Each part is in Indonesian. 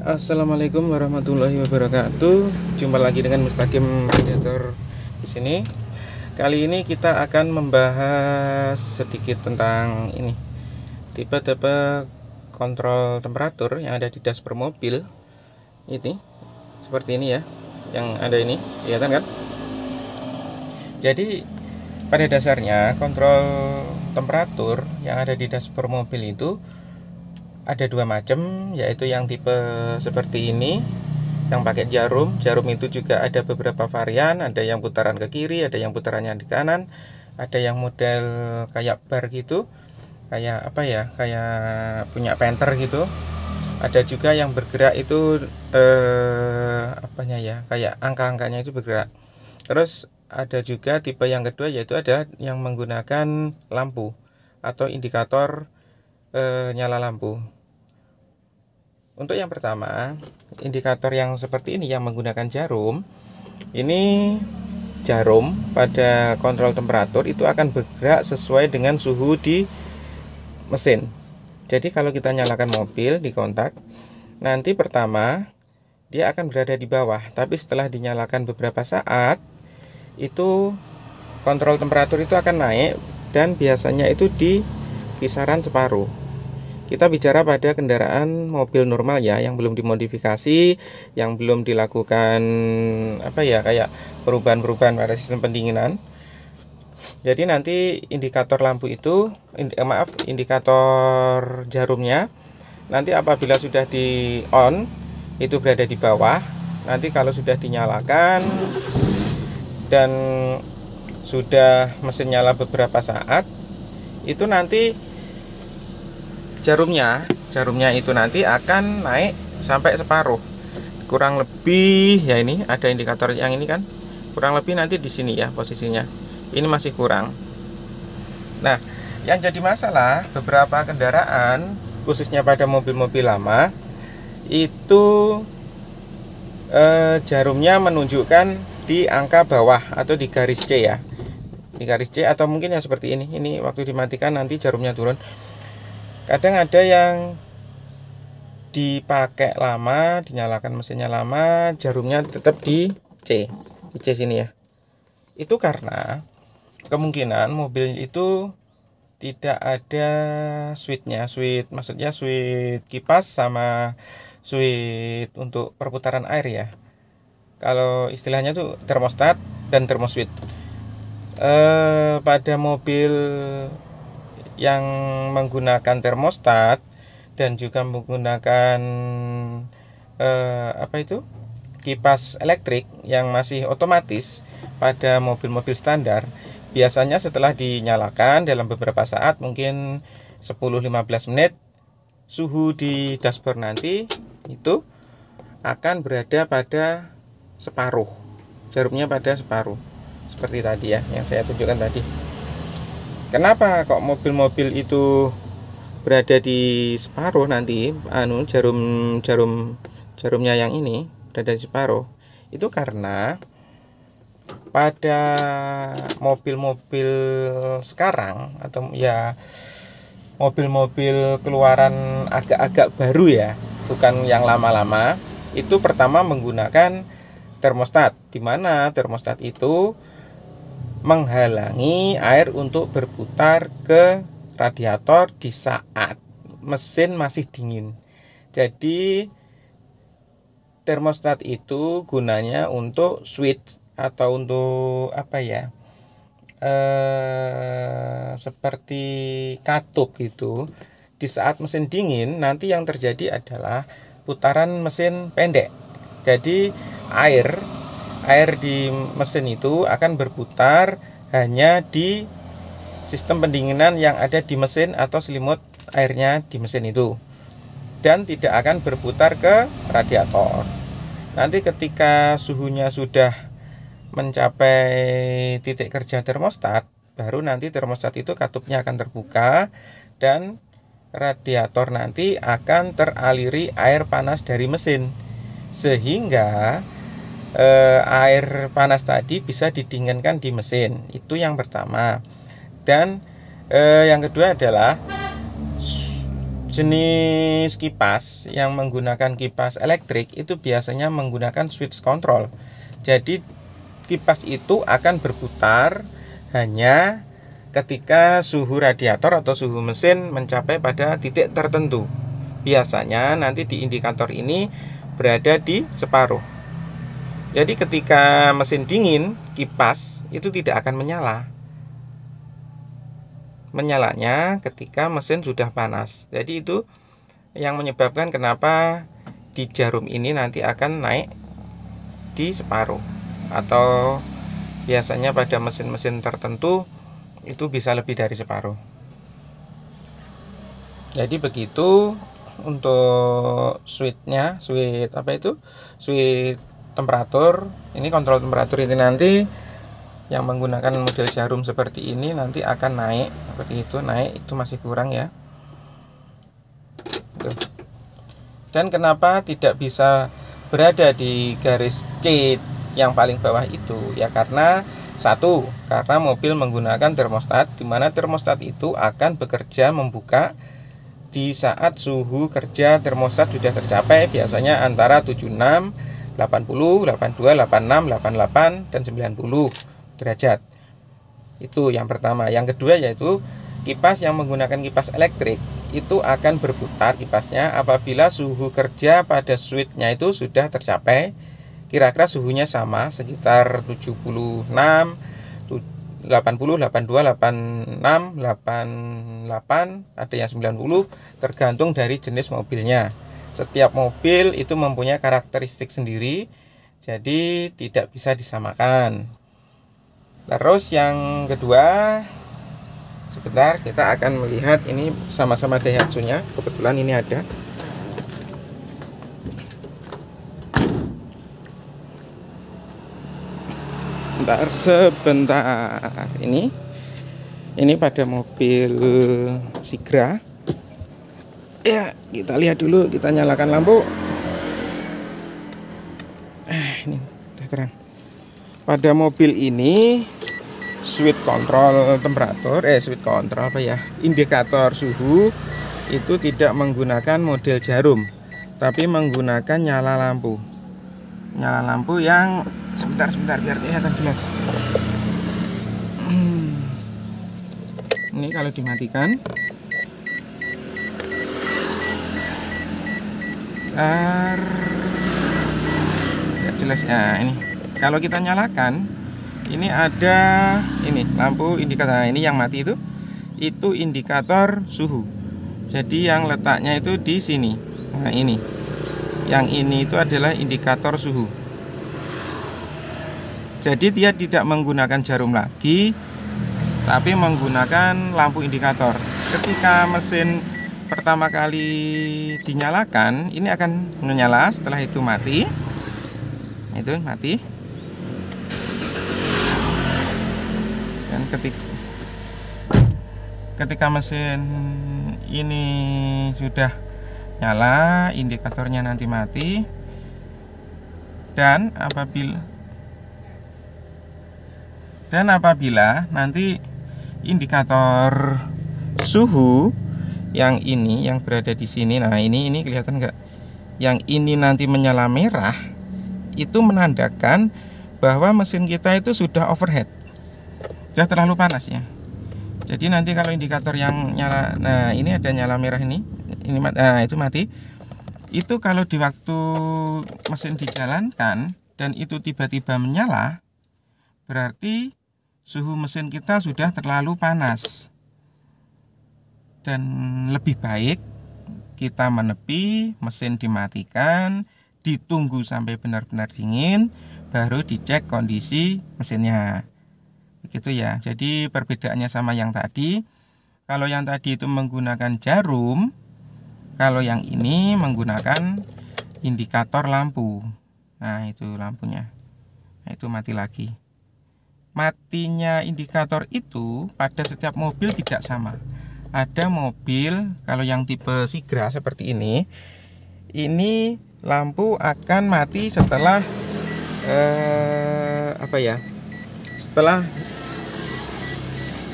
Assalamualaikum warahmatullahi wabarakatuh. Jumpa lagi dengan Mustaqim Radiator di sini. Kali ini kita akan membahas sedikit tentang ini, tipe-tipe kontrol temperatur yang ada di dashboard mobil. Ini seperti ini ya, yang ada ini, kelihatan kan? Jadi pada dasarnya kontrol temperatur yang ada di dashboard mobil itu ada dua macam, yaitu yang tipe seperti ini yang pakai jarum. Jarum itu juga ada beberapa varian, ada yang putaran ke kiri, ada yang putarannya di kanan, ada yang model kayak bar gitu, kayak apa ya, kayak punya penter gitu. Ada juga yang bergerak itu apanya ya, kayak angka-angkanya itu bergerak. Terus ada juga tipe yang kedua, yaitu ada yang menggunakan lampu atau indikator nyala lampu. Untuk yang pertama, indikator yang seperti ini yang menggunakan jarum, ini jarum pada kontrol temperatur itu akan bergerak sesuai dengan suhu di mesin. Jadi kalau kita nyalakan mobil di kontak, nanti pertama dia akan berada di bawah, tapi setelah dinyalakan beberapa saat itu kontrol temperatur itu akan naik dan biasanya itu di kisaran separuh. Kita bicara pada kendaraan mobil normal ya, yang belum dimodifikasi, yang belum dilakukan apa ya, kayak perubahan-perubahan pada sistem pendinginan. Jadi nanti indikator lampu itu, indikator jarumnya nanti apabila sudah di on itu berada di bawah. Nanti kalau sudah dinyalakan dan sudah mesin nyala beberapa saat, itu nanti jarumnya itu nanti akan naik sampai separuh, kurang lebih ya. Ini ada indikator yang ini kan, kurang lebih nanti di sini ya posisinya, ini masih kurang. Nah, yang jadi masalah beberapa kendaraan, khususnya pada mobil-mobil lama itu jarumnya menunjukkan di angka bawah atau di garis C ya, di garis C, atau mungkin yang seperti ini waktu dimatikan nanti jarumnya turun. Kadang ada yang dipakai lama, dinyalakan mesinnya lama, jarumnya tetap di C sini ya. Itu karena kemungkinan mobil itu tidak ada switchnya, maksudnya switch kipas sama switch untuk perputaran air ya. Kalau istilahnya tuh termostat dan termoswitch. Pada mobil yang menggunakan termostat dan juga menggunakan kipas elektrik yang masih otomatis, pada mobil-mobil standar biasanya setelah dinyalakan dalam beberapa saat, mungkin 10-15 menit, suhu di dashboard nanti itu akan berada pada separuh, jarumnya pada separuh seperti tadi ya, yang saya tunjukkan tadi. Kenapa kok mobil-mobil itu berada di separuh nanti, jarumnya yang ini berada di separuh? Itu karena pada mobil-mobil sekarang, atau ya mobil-mobil keluaran agak-agak baru ya, bukan yang lama-lama, itu pertama menggunakan termostat, di mana termostat itu menghalangi air untuk berputar ke radiator di saat mesin masih dingin. Jadi termostat itu gunanya untuk switch atau untuk apa ya, seperti katup gitu. Di saat mesin dingin nanti yang terjadi adalah putaran mesin pendek. Jadi air di mesin itu akan berputar hanya di sistem pendinginan yang ada di mesin atau selimut airnya di mesin itu, dan tidak akan berputar ke radiator. Nanti ketika suhunya sudah mencapai titik kerja termostat, baru nanti termostat itu katupnya akan terbuka dan radiator nanti akan teraliri air panas dari mesin, sehingga air panas tadi bisa didinginkan di mesin. Itu yang pertama. Dan yang kedua adalah jenis kipas yang menggunakan kipas elektrik itu biasanya menggunakan switch control. Jadi kipas itu akan berputar hanya ketika suhu radiator atau suhu mesin mencapai pada titik tertentu. Biasanya nanti di indikator ini berada di separuh. Jadi ketika mesin dingin, kipas itu tidak akan menyala. Menyalanya ketika mesin sudah panas. Jadi itu yang menyebabkan kenapa di jarum ini nanti akan naik di separuh, atau biasanya pada mesin-mesin tertentu itu bisa lebih dari separuh. Jadi begitu untuk switchnya, switch temperatur. Ini kontrol temperatur ini nanti yang menggunakan model jarum seperti ini nanti akan naik seperti itu, naik itu masih kurang ya. Tuh. Dan kenapa tidak bisa berada di garis C yang paling bawah itu? Ya karena satu, karena mobil menggunakan termostat, di mana termostat itu akan bekerja membuka di saat suhu kerja termostat sudah tercapai, biasanya antara 76, 80, 82, 86, 88 dan 90 derajat. Itu yang pertama. Yang kedua yaitu kipas yang menggunakan kipas elektrik itu akan berputar kipasnya apabila suhu kerja pada switchnya itu sudah tercapai, kira-kira suhunya sama sekitar 76, 80, 82, 86, 88, ada yang 90, tergantung dari jenis mobilnya. Setiap mobil itu mempunyai karakteristik sendiri, jadi tidak bisa disamakan. Terus yang kedua, sebentar kita akan melihat ini sama-sama Daihatsu-nya. Kebetulan ini ada. Sebentar. Ini pada mobil Sigra. Ya, kita lihat dulu, kita nyalakan lampu. Ini udah terang. Pada mobil ini switch control temperatur, indikator suhu itu tidak menggunakan model jarum, tapi menggunakan nyala lampu yang sebentar biar kelihatan jelas. Ini kalau dimatikan, jelas ya. Ini kalau kita nyalakan, ini ada ini lampu indikator. Nah, ini yang mati itu indikator suhu. Jadi yang letaknya itu di sini. Nah, ini yang ini itu adalah indikator suhu. Jadi dia tidak menggunakan jarum lagi, tapi menggunakan lampu indikator. Ketika mesin pertama kali dinyalakan, ini akan menyala, setelah itu mati. Itu mati. Dan ketika mesin ini sudah nyala, indikatornya nanti mati. Dan apabila nanti indikator suhu yang ini yang berada di sini, nah ini kelihatan nggak? Yang ini nanti menyala merah, itu menandakan bahwa mesin kita itu sudah overheat, sudah terlalu panas ya. Jadi nanti kalau indikator yang nyala, nah ini ada nyala merah ini nah itu mati. Itu kalau di waktu mesin dijalankan dan itu tiba-tiba menyala, berarti suhu mesin kita sudah terlalu panas. Dan lebih baik kita menepi, mesin dimatikan, ditunggu sampai benar-benar dingin, baru dicek kondisi mesinnya. Begitu ya. Jadi perbedaannya sama yang tadi. Kalau yang tadi itu menggunakan jarum, kalau yang ini menggunakan indikator lampu. Nah, itu lampunya. Nah, itu mati lagi. Matinya indikator itu pada setiap mobil tidak sama. Ada mobil kalau yang tipe Sigra seperti ini lampu akan mati setelah setelah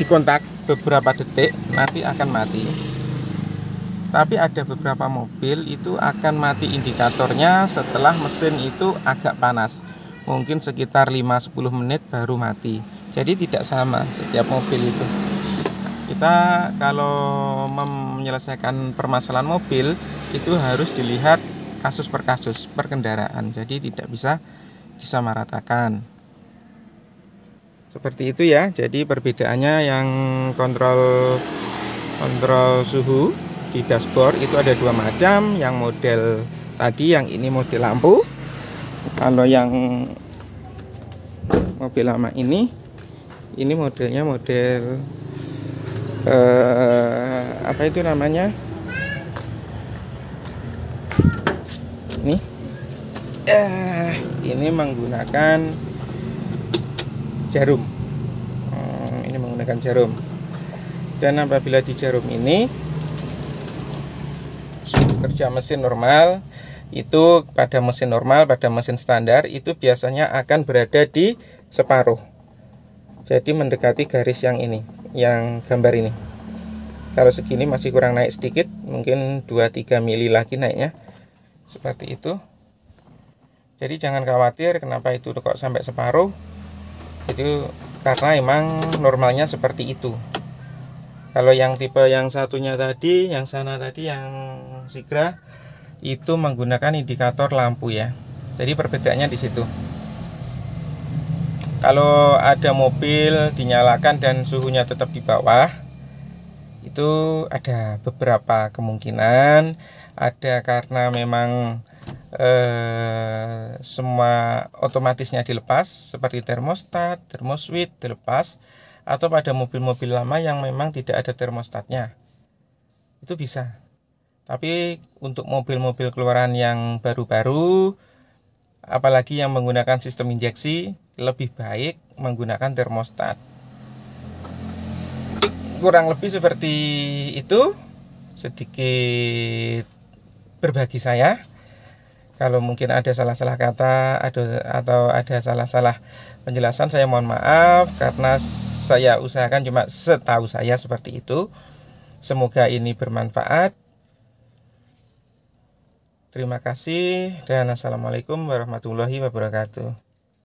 dikontak beberapa detik nanti akan mati. Tapi ada beberapa mobil itu akan mati indikatornya setelah mesin itu agak panas, mungkin sekitar 5-10 menit baru mati. Jadi tidak sama setiap mobil itu. Kita kalau menyelesaikan permasalahan mobil itu harus dilihat kasus per kasus per kendaraan, jadi tidak bisa disamaratakan seperti itu ya. Jadi perbedaannya yang kontrol suhu di dashboard itu ada dua macam, yang model tadi, yang ini model lampu. Kalau yang mobil lama ini modelnya model apa itu namanya, ini menggunakan jarum. Ini menggunakan jarum, dan apabila di jarum ini kerja mesin normal, itu pada mesin normal, pada mesin standar itu biasanya akan berada di separuh, jadi mendekati garis yang ini, yang gambar ini. Kalau segini masih kurang naik sedikit, mungkin 2-3 mili lagi naiknya, seperti itu. Jadi jangan khawatir kenapa itu kok sampai separuh, itu karena emang normalnya seperti itu. Kalau yang tipe yang satunya tadi, yang sana tadi, yang Sigra, itu menggunakan indikator lampu ya. Jadi perbedaannya di situ. Kalau ada mobil dinyalakan dan suhunya tetap di bawah, itu ada beberapa kemungkinan. Ada karena memang semua otomatisnya dilepas, seperti termostat, termoswitch dilepas, atau pada mobil-mobil lama yang memang tidak ada termostatnya, itu bisa. Tapi untuk mobil-mobil keluaran yang baru-baru, apalagi yang menggunakan sistem injeksi, lebih baik menggunakan termostat. Kurang lebih seperti itu, sedikit berbagi saya. Kalau mungkin ada salah-salah kata atau ada salah-salah penjelasan, saya mohon maaf, karena saya usahakan cuma setahu saya seperti itu. Semoga ini bermanfaat. Terima kasih dan assalamualaikum warahmatullahi wabarakatuh.